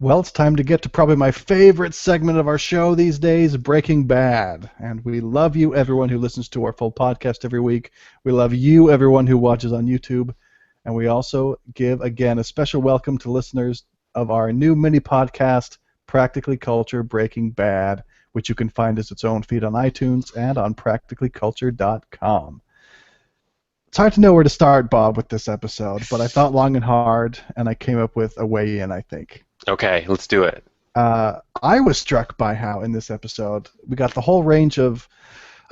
Well, it's time to get to probably my favorite segment of our show these days, Breaking Bad. And we love you, everyone who listens to our full podcast every week. We love you, everyone who watches on YouTube. And we also give, again, a special welcome to listeners of our new mini podcast, Practically Culture Breaking Bad, which you can find as its own feed on iTunes and on practicallyculture.com. It's hard to know where to start, Bob, with this episode, but I thought long and hard, and I came up with a way in, I think. Okay, let's do it. I was struck by how in this episode we got the whole range of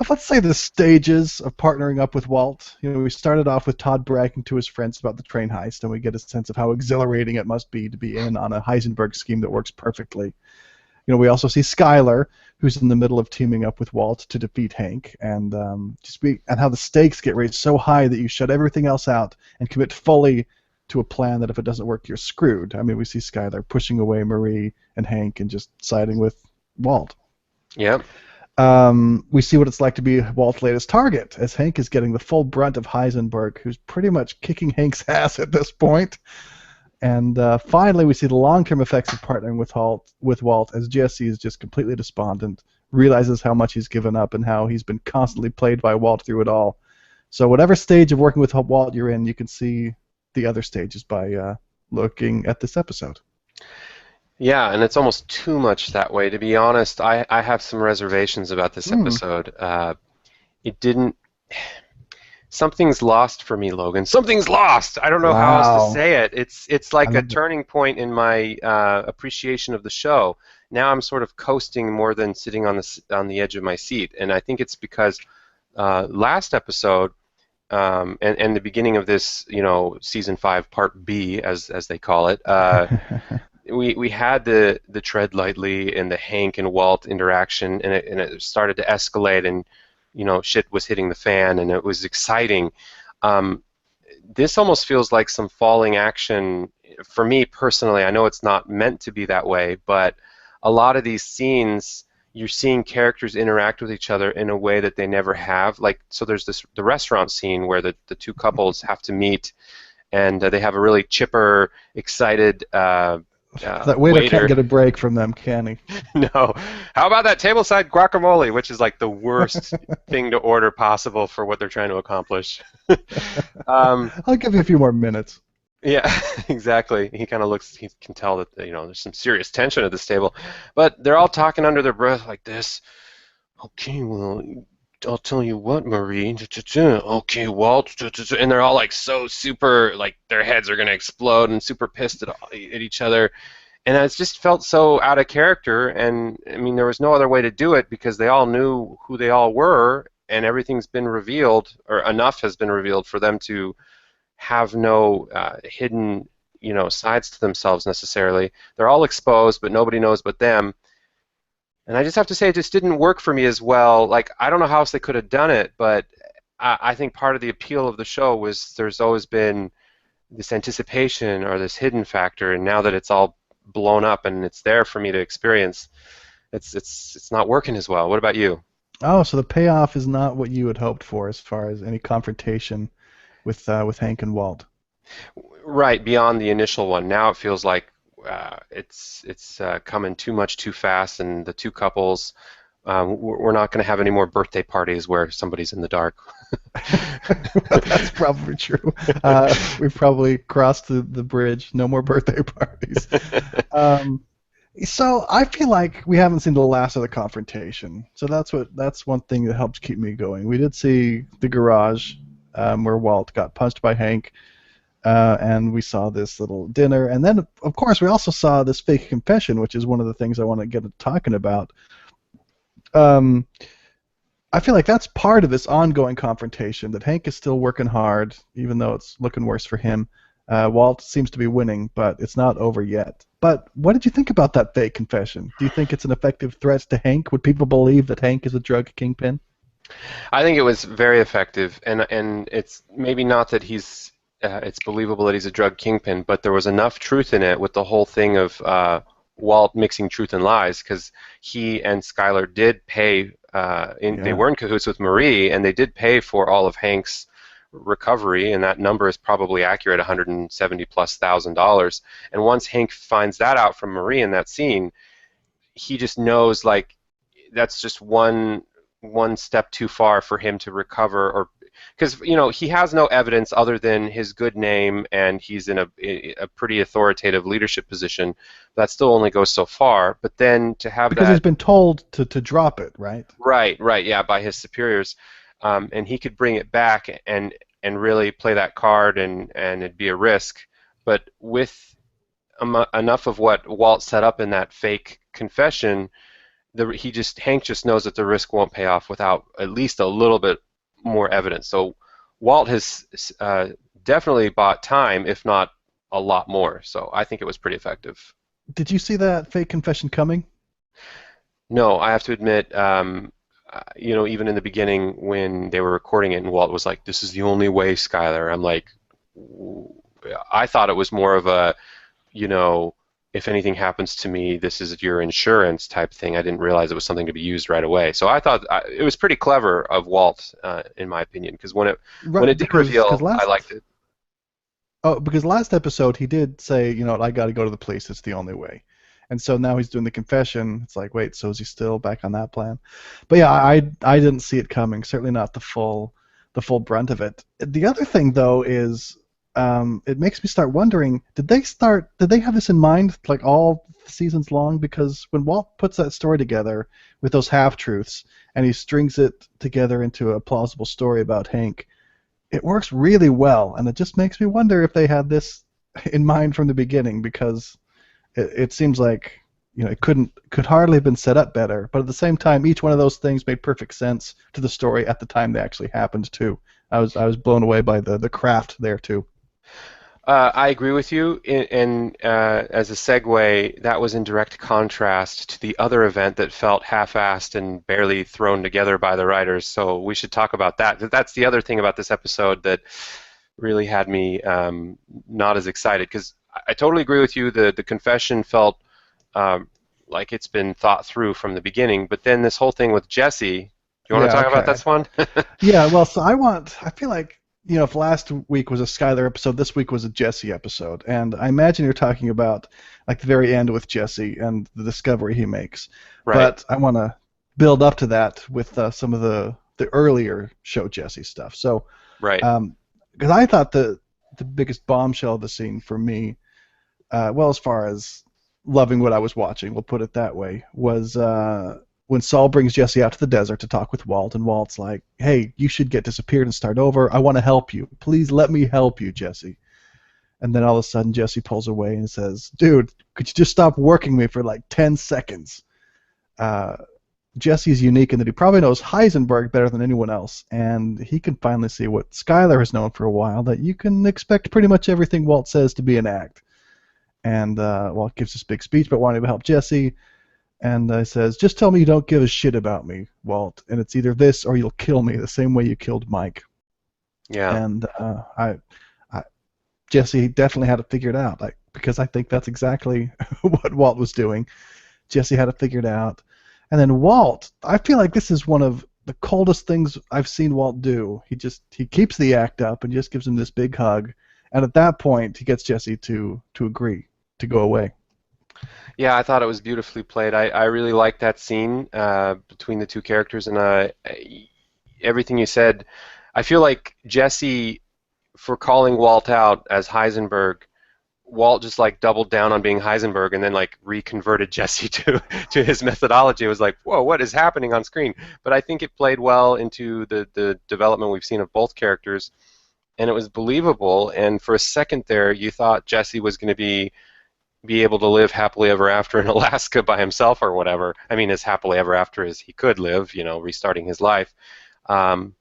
let's say the stages of partnering up with Walt. You know, we started off with Todd bragging to his friends about the train heist, and we get a sense of how exhilarating it must be to be in on a Heisenberg scheme that works perfectly. You know, we also see Skyler, who's in the middle of teaming up with Walt to defeat Hank, and and how the stakes get raised so high that you shut everything else out and commit fully to a plan that if it doesn't work, you're screwed. I mean, we see Skyler pushing away Marie and Hank and just siding with Walt. Yep. We see what it's like to be Walt's latest target, as Hank is getting the full brunt of Heisenberg, who's pretty much kicking Hank's ass at this point. And finally, we see the long-term effects of partnering with Walt, as Jesse is just completely despondent, realizes how much he's given up and how he's been constantly played by Walt through it all. So whatever stage of working with Walt you're in, you can see the other stages by looking at this episode. Yeah, and it's almost too much that way. To be honest, I have some reservations about this episode. It didn't... Something's lost for me, Logan. Something's lost! I don't know how else to say it. It's like a turning point in my appreciation of the show. Now I'm sort of coasting more than sitting on the edge of my seat, and I think it's because last episode and the beginning of this, season 5, part B, as they call it, we had the tread lightly and the Hank and Walt interaction, and it started to escalate, and shit was hitting the fan, and it was exciting. This almost feels like some falling action for me personally. I know it's not meant to be that way, but a lot of these scenes, you're seeing characters interact with each other in a way that they never have. Like, so there's the restaurant scene where the two couples have to meet, and they have a really chipper, excited that waiter can't get a break from them, can he? No. How about that tableside guacamole, which is like the worst thing to order possible for what they're trying to accomplish. I'll give you a few more minutes. Yeah, exactly. He kind of looks, he can tell that, there's some serious tension at this table. But they're all talking under their breath like this. Okay, well, I'll tell you what, Marie. Okay, Walt. And they're all like so super, like their heads are going to explode and super pissed at each other. And it just felt so out of character. And, I mean, there was no other way to do it because they all knew who they all were, and everything's been revealed, or enough has been revealed for them to have no hidden, sides to themselves necessarily. They're all exposed, but nobody knows but them. And I just have to say, it just didn't work for me as well. Like, I don't know how else they could have done it, but I think part of the appeal of the show was there's always been this anticipation or this hidden factor, and now that it's all blown up and it's there for me to experience, it's not working as well. What about you? Oh, so the payoff is not what you had hoped for as far as any confrontation with Hank and Walt. Right, beyond the initial one. Now it feels like it's coming too much too fast, and the two couples, we're not going to have any more birthday parties where somebody's in the dark. That's probably true. We've probably crossed the bridge. No more birthday parties. So I feel like we haven't seen the last of the confrontation. So that's one thing that helps keep me going. We did see the garage where Walt got punched by Hank. And we saw this little dinner, and then, of course, we also saw this fake confession, which is one of the things I want to get to talking about. I feel like that's part of this ongoing confrontation, that Hank is still working hard, even though it's looking worse for him. Walt seems to be winning, but it's not over yet. But what did you think about that fake confession? Do you think it's an effective threat to Hank? Would people believe that Hank is a drug kingpin? I think it was very effective, and it's maybe not that it's believable that he's a drug kingpin, but there was enough truth in it with the whole thing of Walt mixing truth and lies, because he and Skyler did pay, they were in cahoots with Marie, and they did pay for all of Hank's recovery, and that number is probably accurate, 170 plus $1,000. And once Hank finds that out from Marie in that scene, he just knows like that's just one step too far for him to recover, or because he has no evidence other than his good name, and he's in a pretty authoritative leadership position. That still only goes so far. But then to have Because he's that, been told to drop it, right? right, yeah, by his superiors, and he could bring it back and really play that card, and it'd be a risk. But with enough of what Walt set up in that fake confession, Hank just knows that the risk won't pay off without at least a little bit more evidence. So Walt has definitely bought time, if not a lot more. So I think it was pretty effective. Did you see that fake confession coming? No, I have to admit, even in the beginning when they were recording it, and Walt was like, "This is the only way, Skyler." I'm like, I thought it was more of a, if anything happens to me, this is your insurance type thing. I didn't realize it was something to be used right away. So I thought it was pretty clever of Walt, in my opinion, because when Right, it did reveal, I last liked it. because last episode he did say, I got to go to the police. It's the only way. And so now he's doing the confession. It's like, wait, so is he still back on that plan? But yeah, I didn't see it coming. Certainly not the full brunt of it. The other thing though is it makes me start wondering, did they have this in mind like all seasons long? Because when Walt puts that story together with those half-truths and he strings it together into a plausible story about Hank, it works really well, and it just makes me wonder if they had this in mind from the beginning, because it seems like it could hardly have been set up better. But at the same time, each one of those things made perfect sense to the story at the time they actually happened too. I was blown away by the craft there too. I agree with you, and as a segue, that was in direct contrast to the other event that felt half-assed and barely thrown together by the writers. So we should talk about that. That's the other thing about this episode that really had me not as excited, because I totally agree with you. The confession felt like it's been thought through from the beginning, but then this whole thing with Jesse. Do you want to Yeah, talk about okay. that one? Yeah, well, so I feel like, if last week was a Skyler episode, this week was a Jesse episode. And I imagine you're talking about like the very end with Jesse and the discovery he makes. Right, But I want to build up to that with some of the earlier show Jesse stuff. So, right. because I thought the biggest bombshell of the scene for me, well, as far as loving what I was watching, we'll put it that way, was when Saul brings Jesse out to the desert to talk with Walt, and Walt's like, "Hey, you should get disappeared and start over. I want to help you. Please let me help you, Jesse." And then all of a sudden, Jesse pulls away and says, "Dude, could you just stop working me for like 10 seconds?" Jesse's unique in that he probably knows Heisenberg better than anyone else, and he can finally see what Skyler has known for a while, that you can expect pretty much everything Walt says to be an act. And Walt gives this big speech about wanting to help Jesse, and says, "Just tell me you don't give a shit about me, Walt, and it's either this or you'll kill me the same way you killed Mike." Yeah. And Jesse definitely had it figured out, like, because I think that's exactly what Walt was doing. Jesse had it figured out. And then Walt, I feel like this is one of the coldest things I've seen Walt do. He keeps the act up and just gives him this big hug, and at that point he gets Jesse to agree to go away. Yeah, I thought it was beautifully played. I really liked that scene between the two characters, and everything you said. I feel like Jesse, for calling Walt out as Heisenberg, Walt just like doubled down on being Heisenberg, and then like reconverted Jesse to his methodology. It was like, whoa, what is happening on screen? But I think it played well into the development we've seen of both characters, and it was believable. And for a second there, you thought Jesse was going to be able to live happily ever after in Alaska by himself or whatever. I mean, as happily ever after as he could live, restarting his life. Um,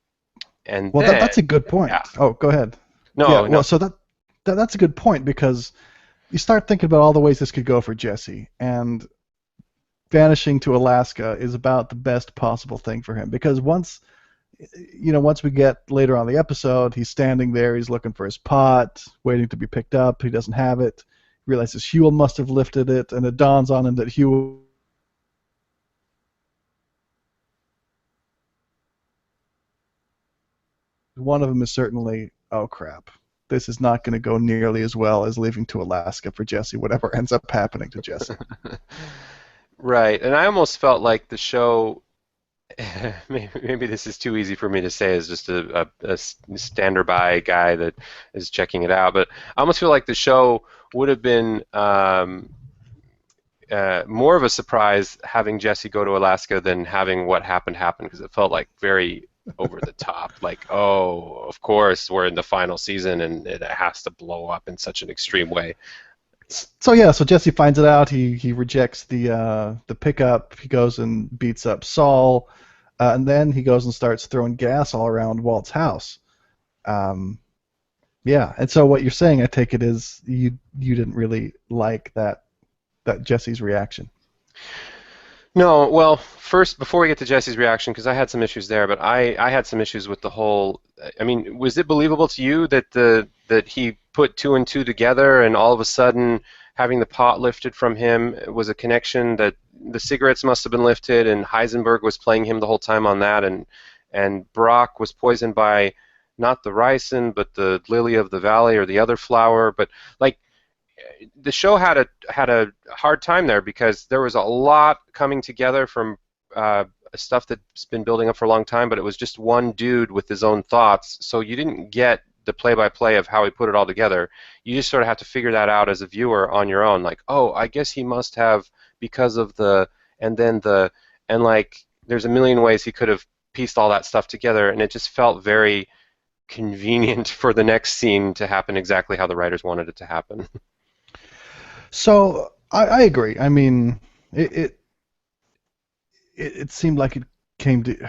and Well, then, that's a good point. yeah, Oh, go ahead. Yeah, no, well, so that's a good point, because you start thinking about all the ways this could go for Jesse, and vanishing to Alaska is about the best possible thing for him, because once we get later on the episode, he's standing there, he's looking for his pot, waiting to be picked up. He doesn't have it. He realizes Huel must have lifted it, and it dawns on him that Huel One of them is certainly, oh crap, this is not going to go nearly as well as leaving to Alaska for Jesse, whatever ends up happening to Jesse. Right, and I almost felt like the show. Maybe this is too easy for me to say as just a standard by guy that is checking it out, but I almost feel like the show would have been more of a surprise having Jesse go to Alaska than having what happened happen, because it felt like very over the top. Like, oh, of course, we're in the final season and it has to blow up in such an extreme way. So yeah, so Jesse finds it out. He rejects the pickup. He goes and beats up Saul, and then he goes and starts throwing gas all around Walt's house. Um, yeah, and so what you're saying, I take it, is you didn't really like that Jesse's reaction. No, well, first, before we get to Jesse's reaction, because I had some issues there, but I had some issues with the whole. I mean, was it believable to you that that he put two and two together, and all of a sudden having the pot lifted from him was a connection, that the cigarettes must have been lifted, and Heisenberg was playing him the whole time on that, and Brock was poisoned by not the ricin, but the lily of the valley or the other flower, but like the show had a hard time there because there was a lot coming together from stuff that's been building up for a long time, but it was just one dude with his own thoughts, so you didn't get the play-by-play of how he put it all together. You just sort of have to figure that out as a viewer on your own, like, oh, I guess he must have, because of the, and then the, and like, there's a million ways he could have pieced all that stuff together, and it just felt very convenient for the next scene to happen exactly how the writers wanted it to happen. So I agree. I mean, it seemed like it came to.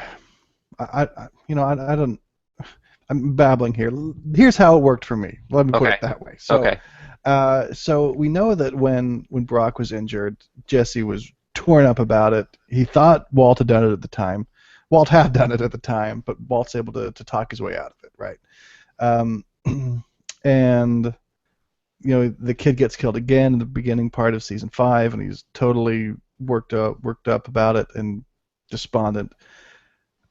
I don't. I'm babbling here. Here's how it worked for me. Let me put Okay. it that way. So, Okay. so we know that when Brock was injured, Jesse was torn up about it. He thought Walt had done it at the time. Walt had done it at the time, but Walt's able to talk his way out of it, right? Um, and the kid gets killed again in the beginning part of season 5, and he's totally worked up about it and despondent.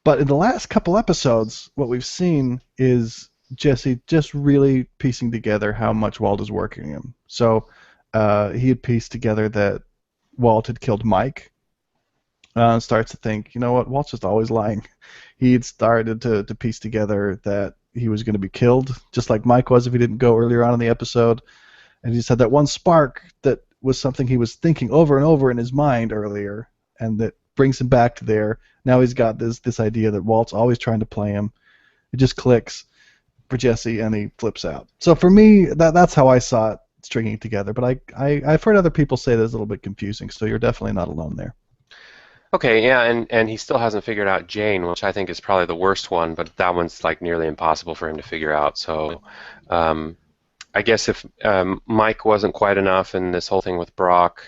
But in the last couple episodes, what we've seen is Jesse just really piecing together how much Walt is working him. So he had pieced together that Walt had killed Mike, and starts to think, you know what, Walt's just always lying. He had started to piece together that he was going to be killed, just like Mike was if he didn't go earlier on in the episode. And he just had that one spark that was something he was thinking over and over in his mind earlier, and that brings him back to there. Now he's got this idea that Walt's always trying to play him. It just clicks for Jesse, and he flips out. So for me, that's how I saw it stringing it together. But I've heard other people say that it's a little bit confusing, so you're definitely not alone there. Okay, yeah, and he still hasn't figured out Jane, which I think is probably the worst one, but that one's like nearly impossible for him to figure out. So I guess if Mike wasn't quite enough in this whole thing with Brock,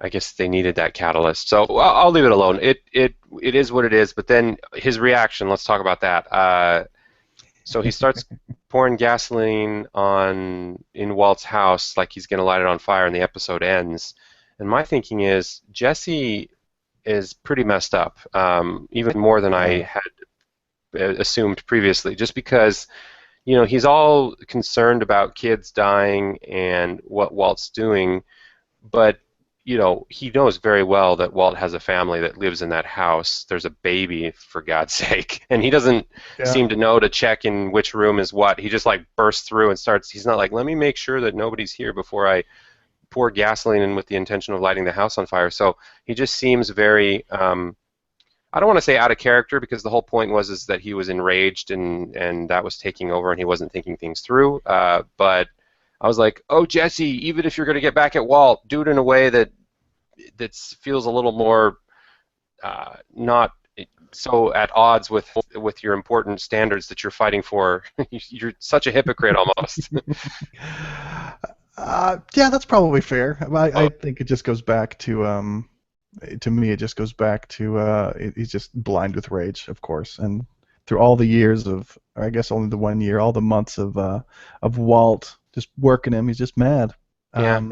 I guess they needed that catalyst. So I'll leave it alone. It is what it is. But then his reaction. Let's talk about that. So he starts pouring gasoline in Walt's house like he's going to light it on fire, and the episode ends. And my thinking is Jesse is pretty messed up, even more than I had assumed previously, just because he's all concerned about kids dying and what Walt's doing, but he knows very well that Walt has a family that lives in that house. There's a baby, for God's sake, and he doesn't seem to know to check in which room is what. He just like bursts through and starts. He's not like, let me make sure that nobody's here before I pour gasoline in with the intention of lighting the house on fire. So he just seems very, I don't want to say out of character, because the whole point is that he was enraged and that was taking over and he wasn't thinking things through. But I was like, oh, Jesse, even if you're going to get back at Walt, do it in a way that feels a little more not so at odds with your important standards that you're fighting for. You're such a hypocrite almost. Yeah, that's probably fair. I think it just goes back to me, it just goes back to he's just blind with rage, of course, and through all the years of, or I guess only the 1 year, all the months of Walt just working him, he's just mad. Yeah.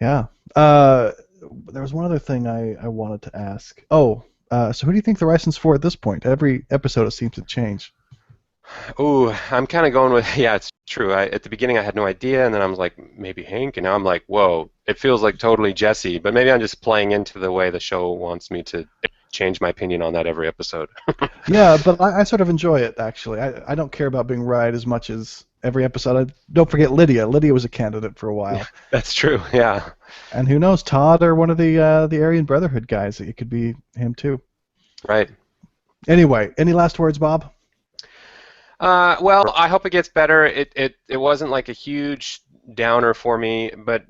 Yeah. There was one other thing I wanted to ask. Oh, So who do you think the writing's for at this point? Every episode it seems to change. Ooh, I'm kind of going with, yeah, it's true. At the beginning I had no idea, and then I was like, maybe Hank, and now I'm like, whoa, it feels like totally Jesse, but maybe I'm just playing into the way the show wants me to change my opinion on that every episode. Yeah, but I sort of enjoy it actually. I don't care about being right as much as every episode. Don't forget Lydia. Lydia was a candidate for a while, That's true, yeah. and who knows, Todd or one of the Aryan Brotherhood guys. It could be him too. Right. Anyway, any last words, Bob? Well, I hope it gets better. It wasn't like a huge downer for me, but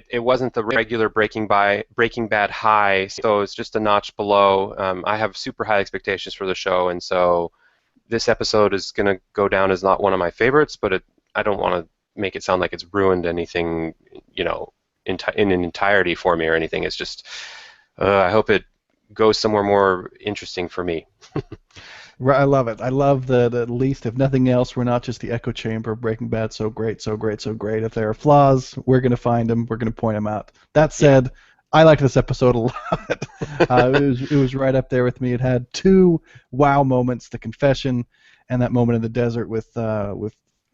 it wasn't the regular Breaking Bad high, so it's just a notch below. I have super high expectations for the show, and so this episode is going to go down as not one of my favorites, but I don't want to make it sound like it's ruined anything, in an entirety for me or anything. It's just I hope it goes somewhere more interesting for me. Right, I love it. I love that at least, if nothing else, we're not just the echo chamber of Breaking Bad. So great, so great, so great. If there are flaws, we're going to find them. We're going to point them out. That Yeah. said, I liked this episode a lot. It was right up there with me. It had two wow moments: the confession and that moment in the desert with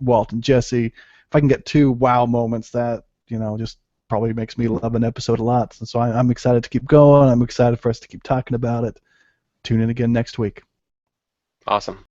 Walt and Jesse. If I can get two wow moments, that just probably makes me love an episode a lot. And so I'm excited to keep going. I'm excited for us to keep talking about it. Tune in again next week. Awesome.